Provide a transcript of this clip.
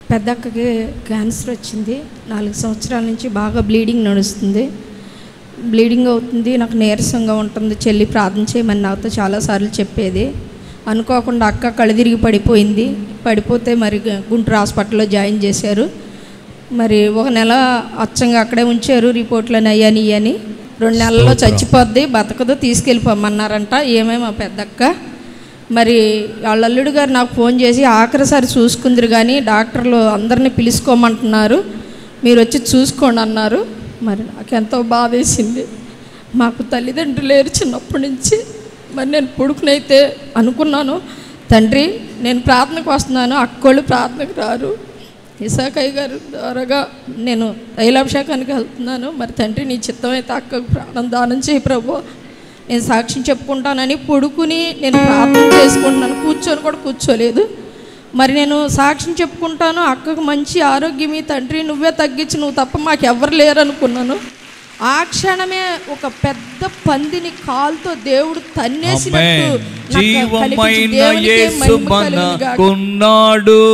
పెద్దక్కకి cancer వచ్చింది. 4 సంవత్సరాల నుంచి బాగా బ్లీడింగ్ నడుస్తుంది. బ్లీడింగ్ అవుతుంది, నాకు నీరసంగా ఉంటుంది. చెల్లి ప్రార్థన చేయమని నాతో చాలాసార్లు చెప్పేది. అనుకోకుండా అక్క కళ్ళు తిరిగి పడిపోయింది. పడిపోతే మరి గుంటూరు హాస్పిటల్లో జాయిన్ చేశారు. మరి 1 నెల అచ్చంగా అక్కడే ఉంచారు. రిపోర్ట్లని అయ్యని 2 నెలల్లో చచ్చిపోద్ది, బతకదు, తీసుకెళ్ళిపోమన్నారంట. ఏమేమో పెద్దక్క. మరి వాళ్ళ అల్లుడు గారు నాకు ఫోన్ చేసి ఆఖరిసారి చూసుకుందరు కానీ డాక్టర్లు అందరినీ పిలుచుకోమంటున్నారు, మీరు వచ్చి చూసుకోండి అన్నారు. మరి నాకు ఎంతో బాధ వేసింది. మాకు తల్లిదండ్రులు లేరు చిన్నప్పటి నుంచి. మరి నేను పొడుకునైతే అనుకున్నాను, తండ్రి నేను ప్రార్థనకు వస్తున్నాను, అక్కోళ్ళు ప్రార్థనకు రారు, ఇసాకయ్య గారు ద్వారాగా నేను తైలాభిషేకానికి వెళ్తున్నాను. మరి తండ్రి నీ చిత్తమైతే అక్కకు ప్రాణం దానం చేయి ప్రభు, నేను సాక్ష్యం చెప్పుకుంటానని పొడుకుని నేను ప్రార్థన చేసుకుంటున్నాను. కూర్చొని కూడా కూర్చోలేదు. మరి నేను సాక్ష్యం చెప్పుకుంటాను, అక్కకు మంచి ఆరోగ్యమే తండ్రి, నువ్వే తగ్గించి, నువ్వు తప్ప మాకు ఎవరు లేరు అనుకున్నాను. ఆ క్షణమే ఒక పెద్ద పందిని కాలుతో దేవుడు తన్నేసినట్టు జీవమైన యేసు మనకున్నాడు.